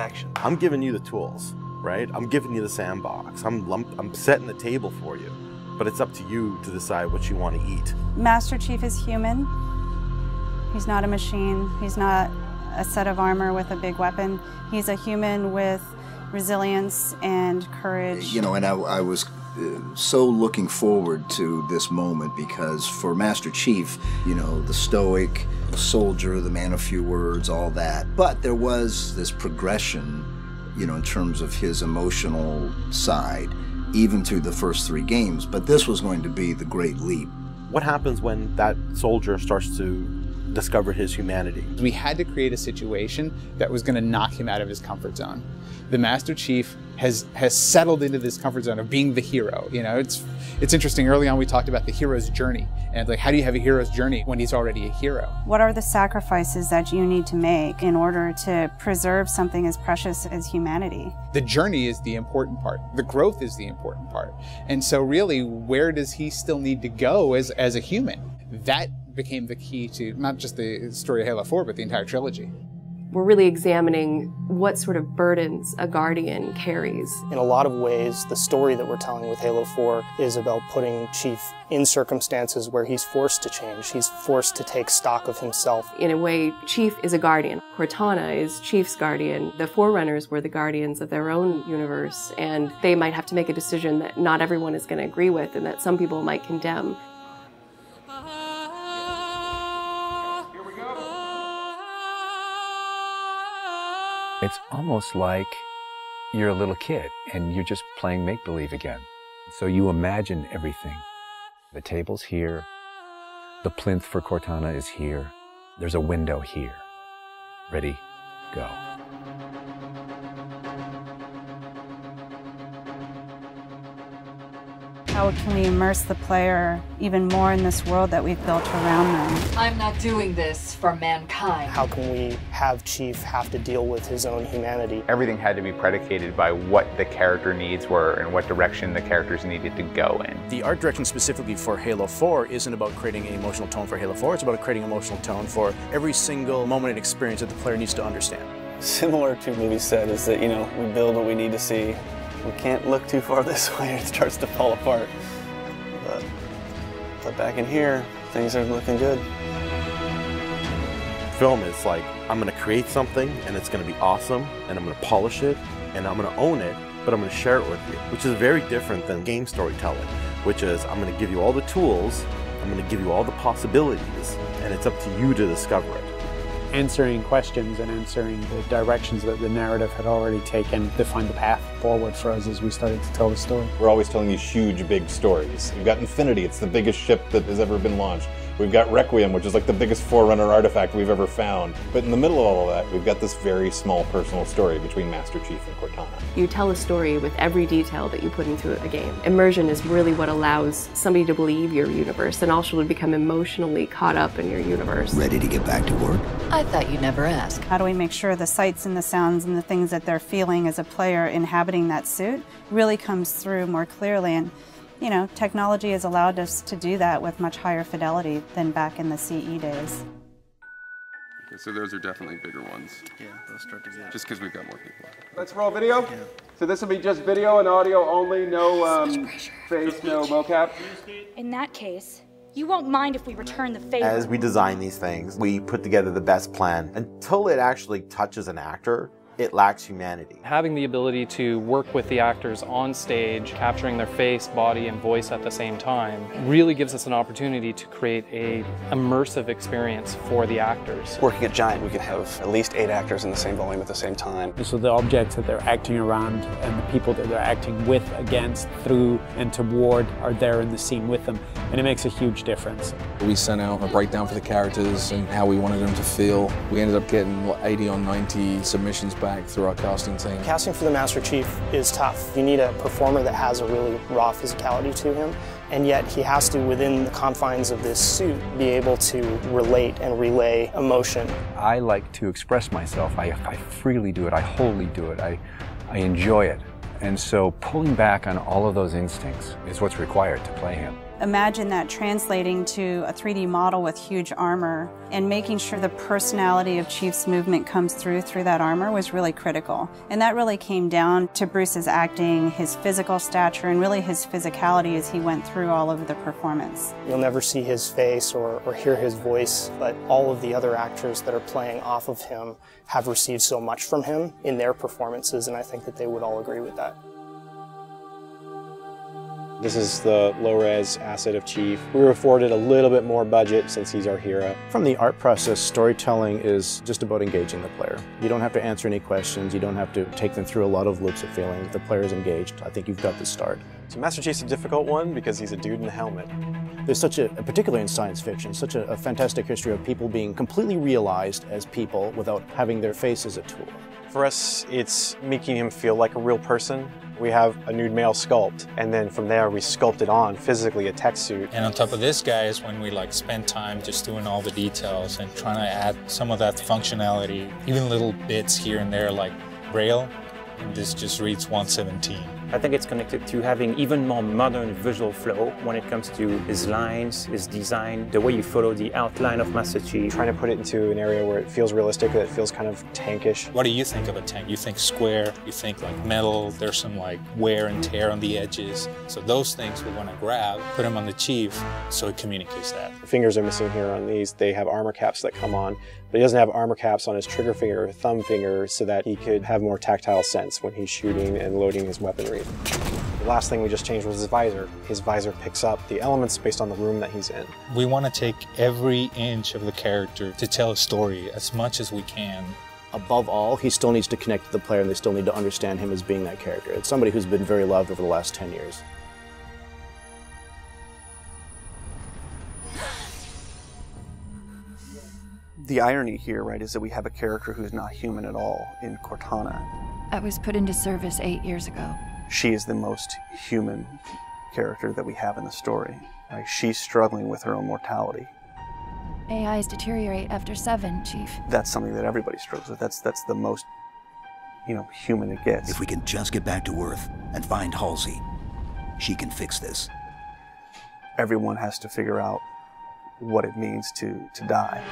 action. I'm giving you the tools, right? I'm giving you the sandbox. I'm setting the table for you, but it's up to you to decide what you want to eat. Master Chief is human. He's not a machine. He's not a set of armor with a big weapon. He's a human with resilience and courage. You know, and I was so looking forward to this moment because for Master Chief, you know, the stoic, the soldier, the man of few words, all that. But there was this progression, you know, in terms of his emotional side, even through the first 3 games. But this was going to be the great leap. What happens when that soldier starts to discover his humanity? We had to create a situation that was going to knock him out of his comfort zone. The Master Chief has settled into this comfort zone of being the hero. You know, it's interesting. Early on, we talked about the hero's journey, and like, how do you have a hero's journey when he's already a hero? What are the sacrifices that you need to make in order to preserve something as precious as humanity? The journey is the important part. The growth is the important part. And so really, where does he still need to go as a human? That became the key to not just the story of Halo 4, but the entire trilogy. We're really examining what sort of burdens a Guardian carries. In a lot of ways, the story that we're telling with Halo 4 is about putting Chief in circumstances where he's forced to change. He's forced to take stock of himself. In a way, Chief is a Guardian. Cortana is Chief's Guardian. The Forerunners were the Guardians of their own universe, and they might have to make a decision that not everyone is going to agree with and that some people might condemn. It's almost like you're a little kid and you're just playing make-believe again. So you imagine everything. The table's here. The plinth for Cortana is here. There's a window here. Ready, go. How can we immerse the player even more in this world that we've built around them? I'm not doing this for mankind. How can we have Chief have to deal with his own humanity? Everything had to be predicated by what the character needs were and what direction the characters needed to go in. The art direction specifically for Halo 4 isn't about creating an emotional tone for Halo 4, it's about creating an emotional tone for every single moment and experience that the player needs to understand. Similar to what we said is that, you know, we build what we need to see. We can't look too far this way or it starts to fall apart. But back in here, things are looking good. Film is like, I'm going to create something and it's going to be awesome and I'm going to polish it and I'm going to own it, but I'm going to share it with you, which is very different than game storytelling, which is I'm going to give you all the tools, I'm going to give you all the possibilities, and it's up to you to discover it. Answering questions and answering the directions that the narrative had already taken to find the path forward for us as we started to tell the story. We're always telling these huge, big stories. We've got Infinity, it's the biggest ship that has ever been launched. We've got Requiem, which is like the biggest Forerunner artifact we've ever found. But in the middle of all of that, we've got this very small personal story between Master Chief and Cortana. You tell a story with every detail that you put into a game. Immersion is really what allows somebody to believe your universe and also to become emotionally caught up in your universe. Ready to get back to work? I thought you'd never ask. How do we make sure the sights and the sounds and the things that they're feeling as a player inhabiting that suit really comes through more clearly? And you know, technology has allowed us to do that with much higher fidelity than back in the CE days. Okay, so those are definitely bigger ones. Yeah, those start to get. Just because we've got more people. Let's roll video. Yeah. So this will be just video and audio only, no face, no mocap. In that case, you won't mind if we return the favor. As we design these things, we put together the best plan. Until it actually touches an actor, it lacks humanity. Having the ability to work with the actors on stage, capturing their face, body, and voice at the same time, really gives us an opportunity to create an immersive experience for the actors. Working at Giant, we could have at least 8 actors in the same volume at the same time. So the objects that they're acting around and the people that they're acting with, against, through, and toward are there in the scene with them, and it makes a huge difference. We sent out a breakdown for the characters and how we wanted them to feel. We ended up getting, what, 80 or 90 submissions back through our casting team. Casting for the Master Chief is tough. You need a performer that has a really raw physicality to him, and yet he has to, within the confines of this suit, be able to relate and relay emotion. I like to express myself. I freely do it. I wholly do it. I enjoy it. And so pulling back on all of those instincts is what's required to play him. Imagine that translating to a 3D model with huge armor and making sure the personality of Chief's movement comes through that armor was really critical. And that really came down to Bruce's acting, his physical stature, and really his physicality as he went through all of the performance. You'll never see his face or hear his voice, but all of the other actors that are playing off of him have received so much from him in their performances, and I think that they would all agree with that. This is the low-res asset of Chief. We were afforded a little bit more budget since he's our hero. From the art process, storytelling is just about engaging the player. You don't have to answer any questions. You don't have to take them through a lot of loops of feeling. If the player is engaged, I think you've got the start. So Master Chief's a difficult one because he's a dude in a helmet. There's such a, particularly in science fiction, such a fantastic history of people being completely realized as people without having their face as a tool. For us, it's making him feel like a real person. We have a nude male sculpt, and then from there we sculpt it on physically, a tech suit. And on top of this, guys, when we spend time just doing all the details and trying to add some of that functionality, even little bits here and there like Braille, and this just reads 117. I think it's connected to having even more modern visual flow when it comes to his lines, his design, the way you follow the outline of Master Chief. Trying to put it into an area where it feels realistic, that it feels kind of tankish. What do you think of a tank? You think square, you think metal, there's some wear and tear on the edges. So those things we want to grab, put them on the Chief so it communicates that. The fingers are missing here on these. They have armor caps that come on, but he doesn't have armor caps on his trigger finger or thumb finger so that he could have more tactile sense when he's shooting and loading his weaponry. The last thing we just changed was his visor. His visor picks up the elements based on the room that he's in. We want to take every inch of the character to tell a story as much as we can. Above all, he still needs to connect to the player and they still need to understand him as being that character. It's somebody who's been very loved over the last 10 years. The irony here, right, is that we have a character who's not human at all in Cortana. I was put into service 8 years ago. She is the most human character that we have in the story. Right? She's struggling with her own mortality. AIs deteriorate after 7, Chief. That's something that everybody struggles with. That's the most, human it gets. If we can just get back to Earth and find Halsey, she can fix this. Everyone has to figure out what it means to die.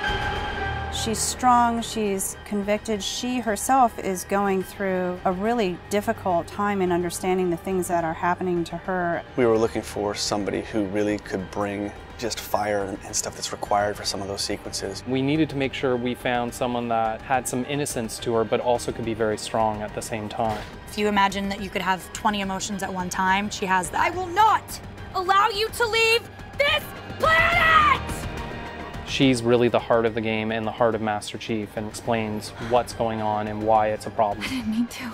She's strong, she's convicted. She herself is going through a really difficult time in understanding the things that are happening to her. We were looking for somebody who really could bring just fire and stuff that's required for some of those sequences. We needed to make sure we found someone that had some innocence to her, but also could be very strong at the same time. If you imagine that you could have 20 emotions at one time, she has that. I will not allow you to leave this planet! She's really the heart of the game and the heart of Master Chief and explains what's going on and why it's a problem. I didn't mean to.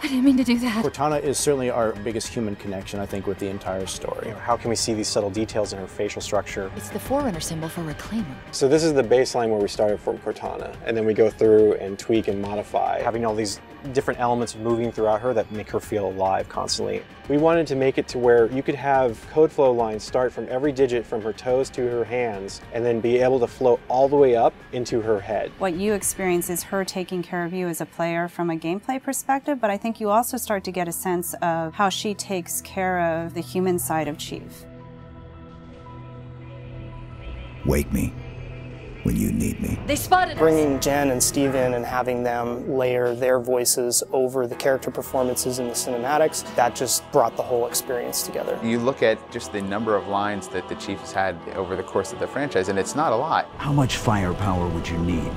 I didn't mean to do that. Cortana is certainly our biggest human connection, I think, with the entire story. How can we see these subtle details in her facial structure? It's the forerunner symbol for Reclaimer. So this is the baseline where we started from Cortana, and then we go through and tweak and modify, having all these different elements moving throughout her that make her feel alive constantly. We wanted to make it to where you could have code flow lines start from every digit from her toes to her hands, and then be able to flow all the way up into her head. What you experience is her taking care of you as a player from a gameplay perspective, but I think you also start to get a sense of how she takes care of the human side of Chief. Wake me when you need me. They spotted us. Bringing Jen and Steve in and having them layer their voices over the character performances in the cinematics, that just brought the whole experience together. You look at just the number of lines that the Chief has had over the course of the franchise, and it's not a lot. How much firepower would you need?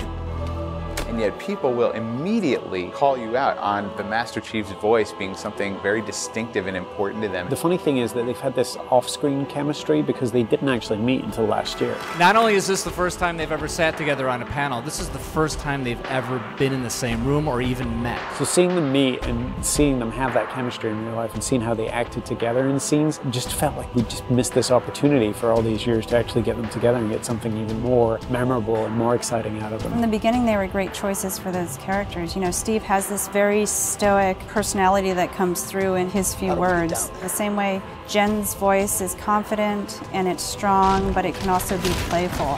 And yet people will immediately call you out on the Master Chief's voice being something very distinctive and important to them. The funny thing is that they've had this off-screen chemistry because they didn't actually meet until last year. Not only is this the first time they've ever sat together on a panel, this is the first time they've ever been in the same room or even met. So seeing them meet and seeing them have that chemistry in real life and seeing how they acted together in scenes, just felt like we just missed this opportunity for all these years to actually get them together and get something even more memorable and more exciting out of them. From the beginning, they were great choices for those characters. Steve has this very stoic personality that comes through in his few words. The same way Jen's voice is confident and it's strong, but it can also be playful.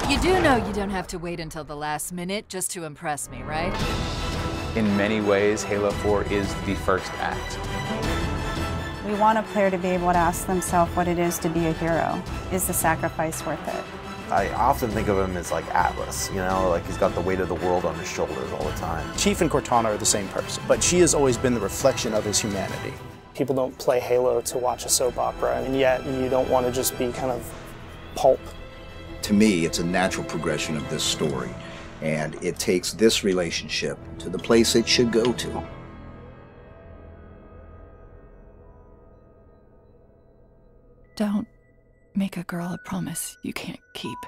You do know you don't have to wait until the last minute just to impress me, right? In many ways, Halo 4 is the first act. We want a player to be able to ask themselves what it is to be a hero. Is the sacrifice worth it? I often think of him as like Atlas, you know, like he's got the weight of the world on his shoulders all the time. Chief and Cortana are the same person, but she has always been the reflection of his humanity. People don't play Halo to watch a soap opera, and yet you don't want to just be kind of pulp. To me, it's a natural progression of this story, and it takes this relationship to the place it should go to. Don't make a girl a promise you can't keep.